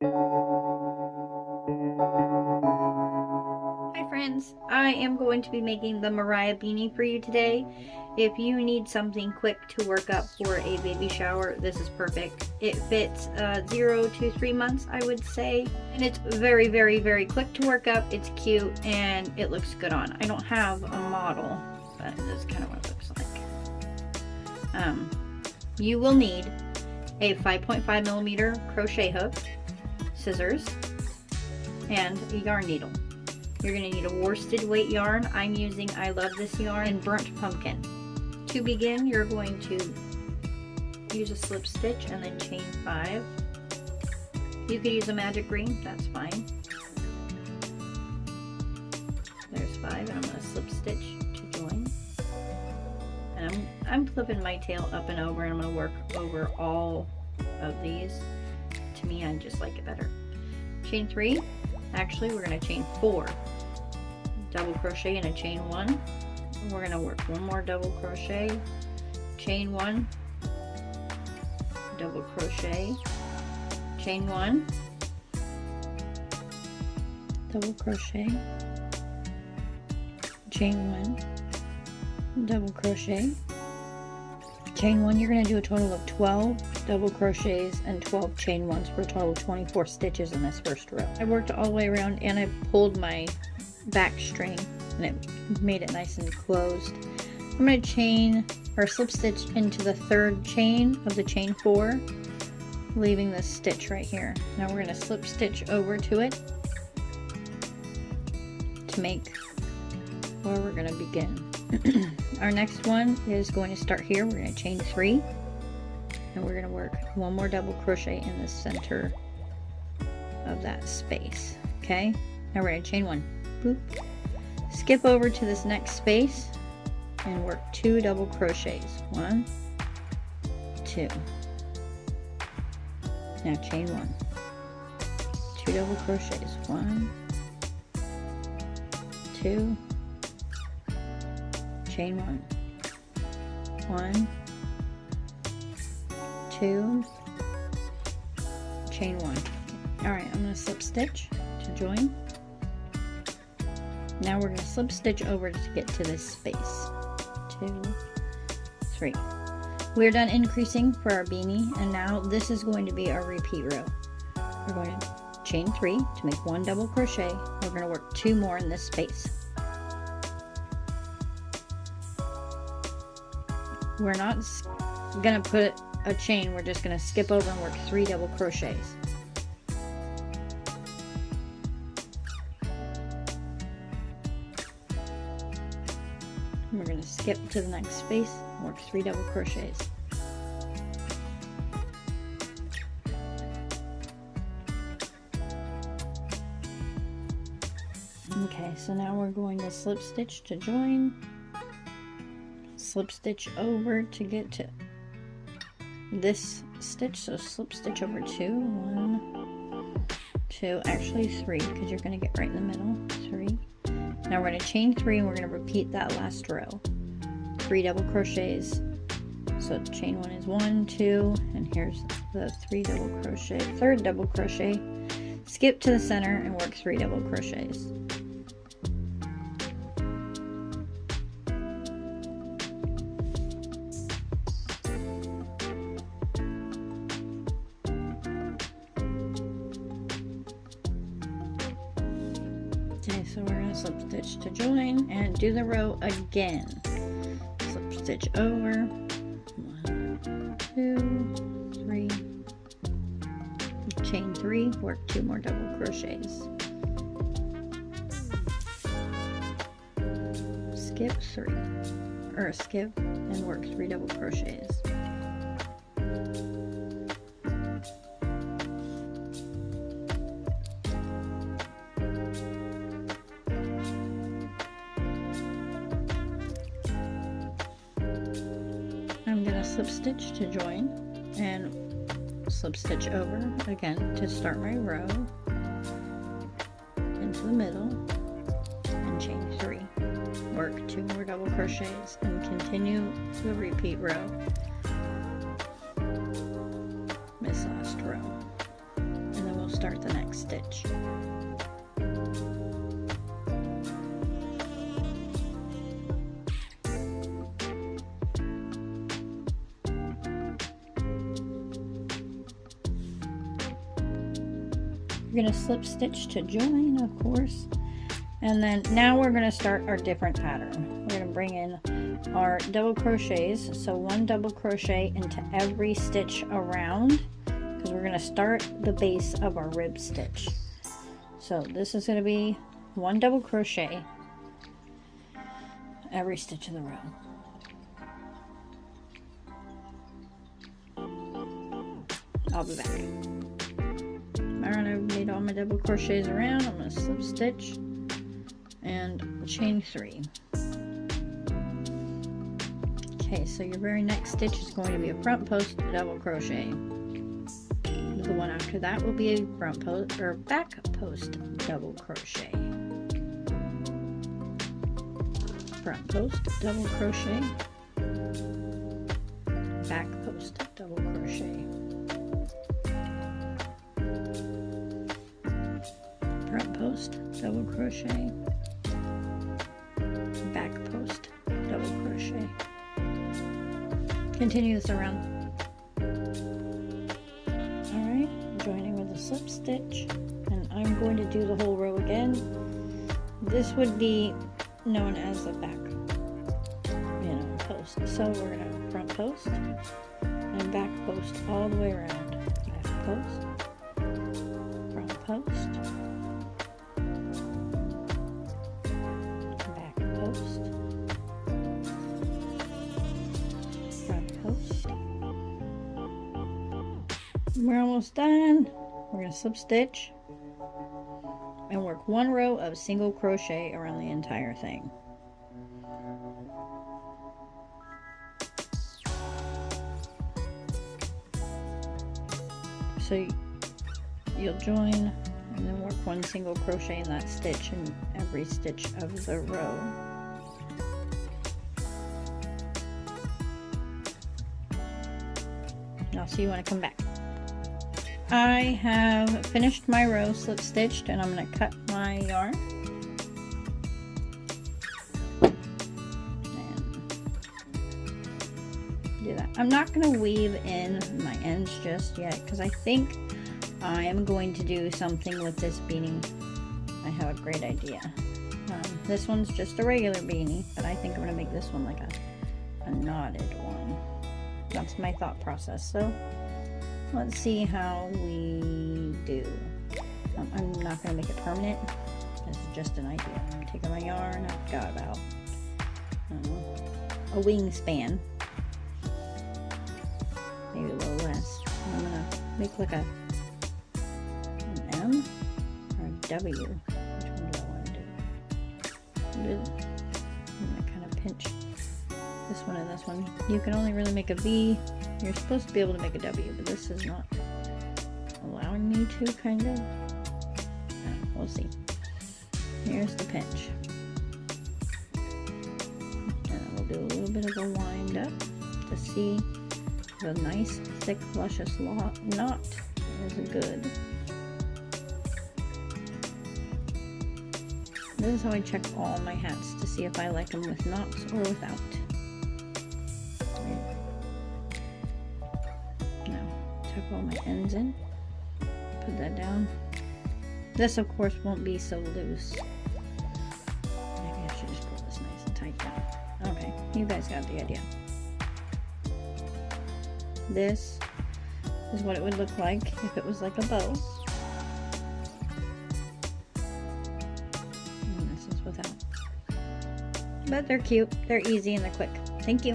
Hi friends, I am going to be making the Mariah beanie for you today. If you need something quick to work up for a baby shower, this is perfect. It fits 0 to 3 months, I would say, and it's very, very, very quick to work up. It's cute and it looks good on. I don't have a model, but this is kind of what it looks like. You will need a 5.5 millimeter crochet hook, scissors, and a yarn needle. You're going to need a worsted weight yarn. I'm using I Love This yarn and burnt pumpkin. To begin, you're going to use a slip stitch and then chain 5. You could use a magic ring, that's fine. There's 5, and I'm going to slip stitch to join. And I'm flipping my tail up and over, and I'm going to work over all of these. To me, I just like it better. Chain 3. Actually, we're going to chain 4. Double crochet and a chain 1. We're going to work one more double crochet, chain 1, double crochet, chain 1, double crochet, chain 1, double crochet, chain 1. You're going to do a total of 12 double crochets and 12 chain 1s for a total of 24 stitches in this first row. I worked all the way around and I pulled my back string and it made it nice and closed. I'm going to chain or slip stitch into the 3rd chain of the chain 4, leaving this stitch right here. Now we're going to slip stitch over to it to make where we're going to begin. Our next one is going to start here. We're going to chain 3 and we're going to work one more double crochet in the center of that space. Okay, now we're going to chain 1, boop, skip over to this next space and work 2 double crochets. 1, 2. Now chain 1, 2 double crochets. 1, 2, chain 1, 1, 2, chain 1. Alright, I'm going to slip stitch to join. Now we're going to slip stitch over to get to this space. 2, 3. We're done increasing for our beanie, and now this is going to be our repeat row. We're going to chain 3 to make 1 double crochet. We're going to work 2 more in this space. We're not going to put a chain, we're just going to skip over and work 3 double crochets. We're going to skip to the next space and work 3 double crochets. Okay, so now we're going to slip stitch to join, slip stitch over to get to this stitch, so slip stitch over 2, 1, 2, actually 3, because you're going to get right in the middle, 3. Now we're going to chain 3 and we're going to repeat that last row. 3 double crochets. So chain 1 is 1, 2, and here's the 3 double crochet, 3rd double crochet. Skip to the center and work 3 double crochets. Okay, so we're going to slip stitch to join and do the row again. Slip stitch over, 1, 2, 3, chain 3, work 2 more double crochets. Skip 3, or skip and work 3 double crochets. I'm going to slip stitch to join and slip stitch over again to start my row into the middle and chain 3. Work 2 more double crochets and continue the repeat row. This last row. And then we'll start the next stitch. You're going to slip stitch to join, of course, and then now we're going to start our different pattern. We're going to bring in our double crochets, so 1 double crochet into every stitch around, because we're going to start the base of our rib stitch. So this is going to be 1 double crochet every stitch of the row. I'll be back. Alright, I've made all my double crochets around. I'm going to slip stitch and chain 3. Okay, so your very next stitch is going to be a front post double crochet. The one after that will be a front post or back post double crochet. Front post double crochet, back post double crochet. Front post double crochet, back post double crochet. Continue this around. Alright, joining with a slip stitch, and I'm going to do the whole row again. This would be known as the back, post. So we're going to front post and back post all the way around. Back post, front post, back post, front post. We're almost done. We're going to slip stitch and work 1 row of single crochet around the entire thing. So you'll join and then work 1 single crochet in that stitch in every stitch of the row. Now, so you want to come back. I have finished my row slip stitched, and I'm going to cut my yarn. And do that. I'm not going to weave in my ends just yet because I think I am going to do something with this beanie. I have a great idea. This one's just a regular beanie, but I think I'm going to make this one like a knotted one. That's my thought process. So let's see how we do. I'm not going to make it permanent. This is just an idea. I'm taking my yarn. I've got about a wingspan. Maybe a little less. I'm going to make like an M or a W. Which one do I want to do? I'm going to kind of pinch this one and this one. You can only really make a V. You're supposed to be able to make a W, but this is not allowing me to, kind of. We'll see. Here's the pinch. And we'll do a little bit of a wind up to see the nice, thick, luscious knot is good. This is how I check all my hats to see if I like them with knots or without. Tuck all my ends in, put that down. This of course won't be so loose. Maybe I should just pull this nice and tight down. Okay, you guys got the idea. This is what it would look like if it was like a bow. And this is without. But they're cute, they're easy, and they're quick. Thank you.